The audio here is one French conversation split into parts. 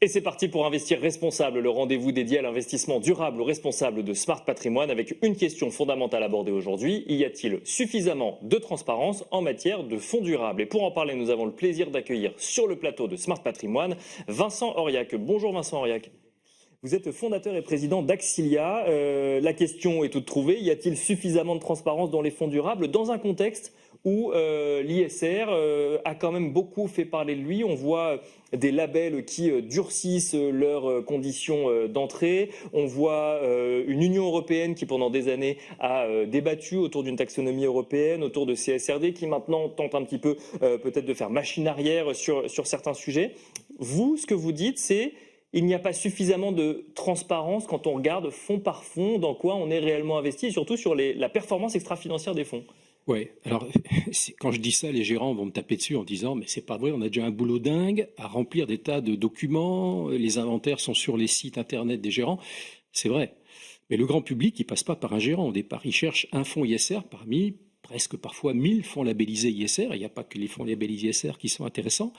Et c'est parti pour Investir Responsable, le rendez-vous dédié à l'investissement durable ou responsable de Smart Patrimoine, avec une question fondamentale abordée aujourd'hui. Y a-t-il suffisamment de transparence en matière de fonds durables? Et pour en parler, nous avons le plaisir d'accueillir sur le plateau de Smart Patrimoine Vincent Auriac. Bonjour Vincent Auriac. Vous êtes fondateur et président d'Axilia. La question est toute trouvée. Y a-t-il suffisamment de transparence dans les fonds durables dans un contexte où l'ISR a quand même beaucoup fait parler de lui? On voit des labels qui durcissent leurs conditions d'entrée. On voit une Union européenne qui pendant des années a débattu autour d'une taxonomie européenne, autour de CSRD, qui maintenant tente un petit peu peut-être de faire machine arrière sur certains sujets. Vous, ce que vous dites, c'est il n'y a pas suffisamment de transparence quand on regarde fonds par fonds dans quoi on est réellement investi et surtout sur la performance extra-financière des fonds. Oui, alors quand je dis ça, les gérants vont me taper dessus en disant « mais c'est pas vrai, on a déjà un boulot dingue à remplir des tas de documents, les inventaires sont sur les sites internet des gérants ». C'est vrai, mais le grand public, il passe pas par un gérant au départ, il cherche un fonds ISR parmi presque parfois 1000 fonds labellisés ISR, il n'y a pas que les fonds labellisés ISR qui sont intéressants.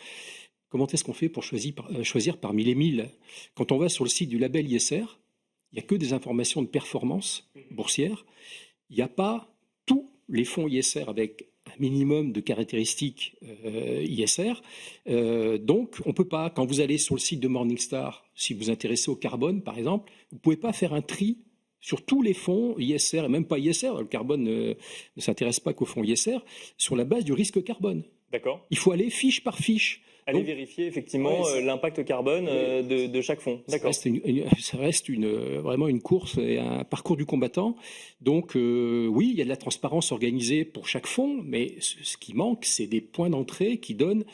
Comment est-ce qu'on fait pour choisir parmi les 1000? Quand on va sur le site du label ISR, il n'y a que des informations de performance boursière. Il n'y a pas tous les fonds ISR avec un minimum de caractéristiques ISR. Donc, on ne peut pas, quand vous allez sur le site de Morningstar, si vous vous intéressez au carbone, par exemple, vous ne pouvez pas faire un tri sur tous les fonds ISR, et même pas ISR, le carbone ne s'intéresse pas qu'aux fonds ISR, sur la base du risque carbone. D'accord. Il faut aller fiche par fiche. Aller vérifier effectivement l'impact carbone de chaque fonds. D'accord. Ça reste vraiment une course et un parcours du combattant. Donc oui, il y a de la transparence organisée pour chaque fonds, mais ce qui manque, c'est des points d'entrée qui donnent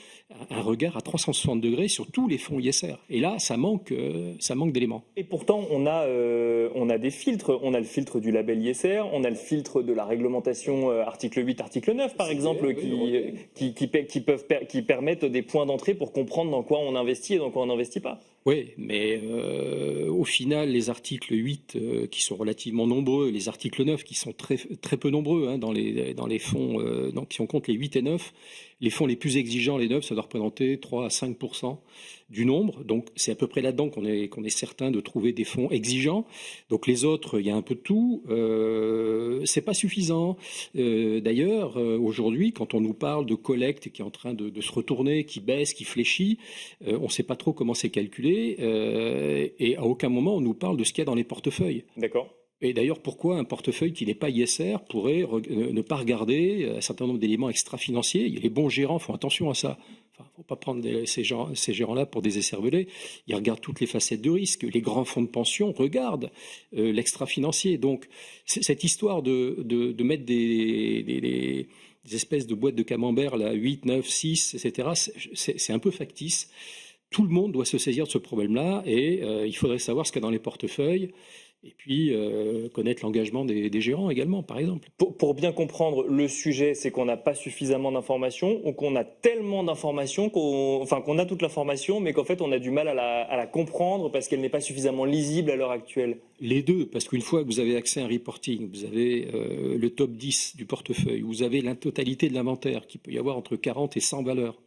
un regard à 360 degrés sur tous les fonds ISR. Et là, ça manque d'éléments. Et pourtant, on a des filtres. On a le filtre du label ISR, on a le filtre de la réglementation article 8, article 9, par exemple, qui permettent des points d'entrée pour comprendre dans quoi on investit et dans quoi on n'investit pas. Oui, mais au final, les articles 8 qui sont relativement nombreux, les articles 9 qui sont très, très peu nombreux dans les fonds, donc si on compte les 8 et 9, les fonds les plus exigeants, les 9, ça doit représenter 3 à 5% du nombre. Donc c'est à peu près là-dedans qu'on est certain de trouver des fonds exigeants. Donc les autres, il y a un peu de tout. C'est pas suffisant. D'ailleurs, aujourd'hui, quand on nous parle de collecte qui est en train de se retourner, qui baisse, qui fléchit, on ne sait pas trop comment c'est calculé. Et à aucun moment on nous parle de ce qu'il y a dans les portefeuilles. D'accord. Et d'ailleurs, pourquoi un portefeuille qui n'est pas ISR pourrait ne pas regarder un certain nombre d'éléments extra-financiers? Les bons gérants font attention à ça. Il ne faut pas prendre ces gérants-là pour des écervelés. Ils regardent toutes les facettes de risque. Les grands fonds de pension regardent l'extra-financier. Donc, cette histoire de mettre des espèces de boîtes de camembert, là, 8, 9, 6, etc., c'est un peu factice. Tout le monde doit se saisir de ce problème-là et il faudrait savoir ce qu'il y a dans les portefeuilles et puis connaître l'engagement des gérants également, par exemple. Pour bien comprendre le sujet, c'est qu'on n'a pas suffisamment d'informations ou qu'on a tellement d'informations qu'on a toute l'information, mais qu'en fait on a du mal à la comprendre parce qu'elle n'est pas suffisamment lisible à l'heure actuelle. Les deux, parce qu'une fois que vous avez accès à un reporting, vous avez le top 10 du portefeuille, vous avez la totalité de l'inventaire, qui peut y avoir entre 40 et 100 valeurs.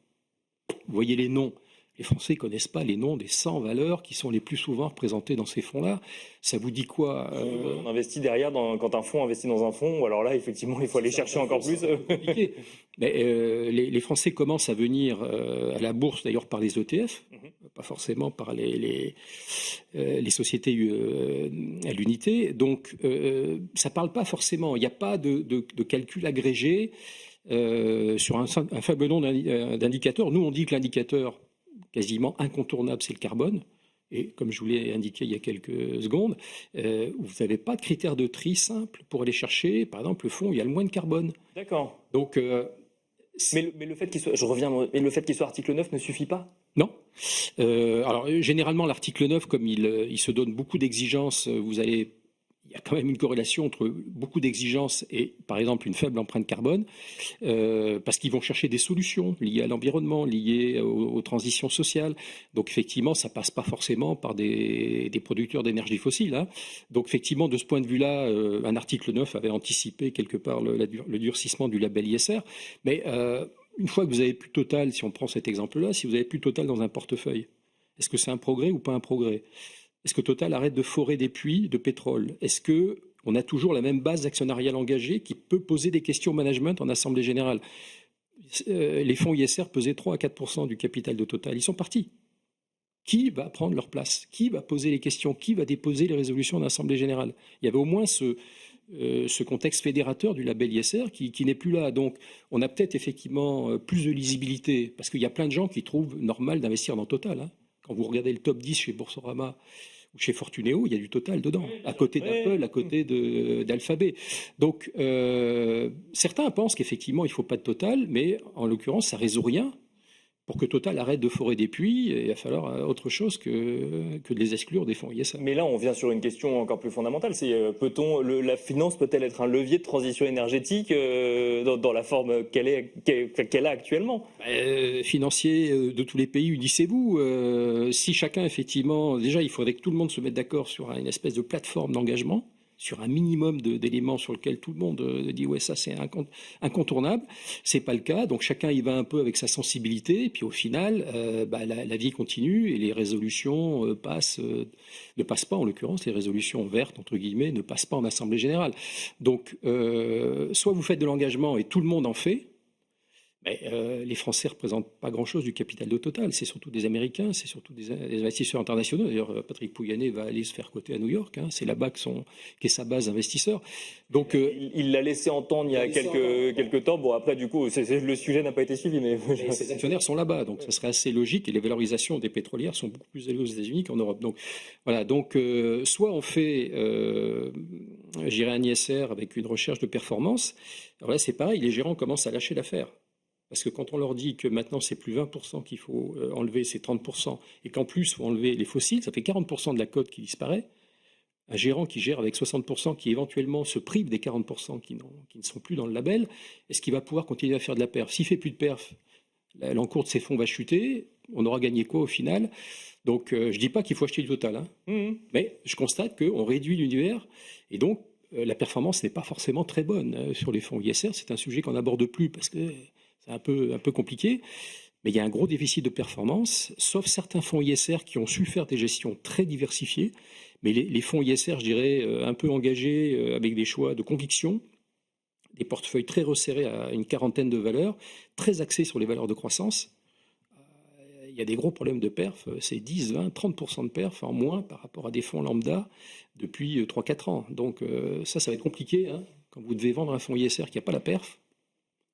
Vous voyez les noms. Les Français ne connaissent pas les noms des 100 valeurs qui sont les plus souvent représentées dans ces fonds-là. Ça vous dit quoi On investit derrière quand un fonds investit dans un fonds, ou alors là, effectivement, il faut aller chercher encore plus. Mais, les Français commencent à venir à la bourse, d'ailleurs par les ETF, pas forcément par les sociétés à l'unité. Donc, ça ne parle pas forcément. Il n'y a pas de calcul agrégé sur un faible nombre d'indicateurs. Nous, on dit que l'indicateur quasiment incontournable, c'est le carbone. Et comme je vous l'ai indiqué il y a quelques secondes, vous n'avez pas de critères de tri simple pour aller chercher, par exemple, le fonds où il y a le moins de carbone. D'accord. Donc, mais le fait qu'il soit article 9 ne suffit pas? Non. Alors, généralement, l'article 9, comme il se donne beaucoup d'exigences, il y a quand même une corrélation entre beaucoup d'exigences et, par exemple, une faible empreinte carbone, parce qu'ils vont chercher des solutions liées à l'environnement, liées aux transitions sociales. Donc, effectivement, ça passe pas forcément par des producteurs d'énergie fossile. Hein. Donc, effectivement, de ce point de vue-là, un article 9 avait anticipé quelque part le durcissement du label ISR. Mais une fois que vous avez plus Total, si on prend cet exemple-là, si vous avez plus Total dans un portefeuille, Est-ce que c'est un progrès ou pas un progrès? Est-ce que Total arrête de forer des puits de pétrole? Est-ce qu'on a toujours la même base actionnariale engagée qui peut poser des questions au management en assemblée générale? Les fonds ISR pesaient 3 à 4% du capital de Total. Ils sont partis. Qui va prendre leur place? Qui va poser les questions? Qui va déposer les résolutions en assemblée générale? Il y avait au moins ce contexte fédérateur du label ISR qui n'est plus là. Donc, on a peut-être effectivement plus de lisibilité, parce qu'il y a plein de gens qui trouvent normal d'investir dans Total, hein. Quand vous regardez le top 10 chez Boursorama ou chez Fortunéo, il y a du Total dedans, à côté d'Apple, à côté d'Alphabet. Donc, certains pensent qu'effectivement, il ne faut pas de Total, mais en l'occurrence, ça ne résout rien. Pour que Total arrête de forer des puits, il va falloir autre chose que de les exclure des fonds ISR. Mais là, on vient sur une question encore plus fondamentale. C'est la finance peut-elle être un levier de transition énergétique dans la forme qu'elle a actuellement? Financiers de tous les pays, unissez-vous. Si chacun, effectivement, déjà, il faudrait que tout le monde se mette d'accord sur une espèce de plateforme d'engagement, sur un minimum d'éléments sur lequel tout le monde dit ouais, ça c'est incontournable. C'est pas le cas, donc chacun y va un peu avec sa sensibilité, et puis au final la vie continue et les résolutions ne passent pas, en l'occurrence les résolutions vertes entre guillemets ne passent pas en assemblée générale. Donc soit vous faites de l'engagement et tout le monde en fait, mais les Français ne représentent pas grand-chose du capital de Total. C'est surtout des Américains, c'est surtout des investisseurs internationaux. D'ailleurs, Patrick Pouyanné va aller se faire coter à New York. Hein. C'est là-bas qu'est sa base investisseur. Donc, il l'a laissé entendre il y a quelques temps. Bon, après, du coup, le sujet n'a pas été suivi. Mais ses actionnaires sont là-bas, donc ça serait assez logique. Et les valorisations des pétrolières sont beaucoup plus élevées aux États-Unis qu'en Europe. Donc, voilà. Donc, soit on fait, j'irai un ISR avec une recherche de performance. Alors là, c'est pareil, les gérants commencent à lâcher l'affaire. Parce que quand on leur dit que maintenant c'est plus 20% qu'il faut enlever, c'est 30%, et qu'en plus il faut enlever les fossiles, ça fait 40% de la cote qui disparaît. Un gérant qui gère avec 60%, qui éventuellement se prive des 40% qui ne sont plus dans le label, est-ce qu'il va pouvoir continuer à faire de la perf? S'il ne fait plus de perf, l'encours de ses fonds va chuter, on aura gagné quoi au final? Donc je ne dis pas qu'il faut acheter du Total, hein, mais je constate qu'on réduit l'univers, et donc la performance n'est pas forcément très bonne sur les fonds ISR. C'est un sujet qu'on n'aborde plus parce que c'est un peu compliqué, mais il y a un gros déficit de performance, sauf certains fonds ISR qui ont su faire des gestions très diversifiées. Mais les fonds ISR, je dirais, un peu engagés avec des choix de conviction, des portefeuilles très resserrés à une quarantaine de valeurs, très axés sur les valeurs de croissance. Il y a des gros problèmes de perf, c'est 10, 20, 30% de perf en moins par rapport à des fonds lambda depuis 3-4 ans. Donc ça va être compliqué, hein, quand vous devez vendre un fonds ISR qui n'a pas la perf.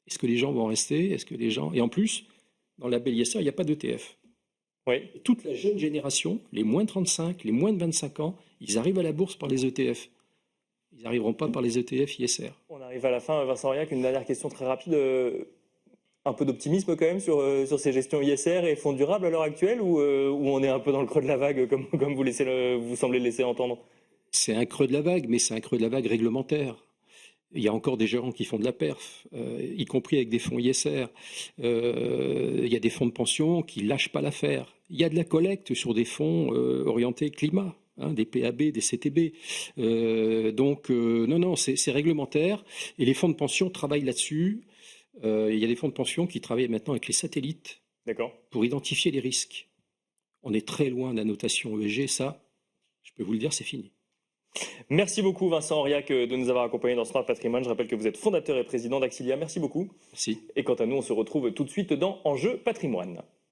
Est-ce que les gens vont rester? Est-ce que les gens... Et en plus, dans le label ISR, il n'y a pas d'ETF. Oui. Toute la jeune génération, les moins de 35, les moins de 25 ans, ils arrivent à la bourse par les ETF. Ils n'arriveront pas par les ETF ISR. On arrive à la fin, Vincent Auriac, une dernière question très rapide. Un peu d'optimisme quand même sur ces gestions ISR et fonds durables à l'heure actuelle, ou on est un peu dans le creux de la vague, comme vous semblez le laisser entendre? C'est un creux de la vague, mais c'est un creux de la vague réglementaire. Il y a encore des gérants qui font de la perf, y compris avec des fonds ISR. Il y a des fonds de pension qui ne lâchent pas l'affaire. Il y a de la collecte sur des fonds orientés climat, hein, des PAB, des CTB. Non, c'est réglementaire. Et les fonds de pension travaillent là-dessus. Il y a des fonds de pension qui travaillent maintenant avec les satellites. D'accord. Pour identifier les risques. On est très loin de la notation ESG, ça, je peux vous le dire, c'est fini. Merci beaucoup Vincent Auriac de nous avoir accompagnés dans Smart Patrimoine. Je rappelle que vous êtes fondateur et président d'Axilia. Merci beaucoup. Merci. Et quant à nous, on se retrouve tout de suite dans Enjeu Patrimoine.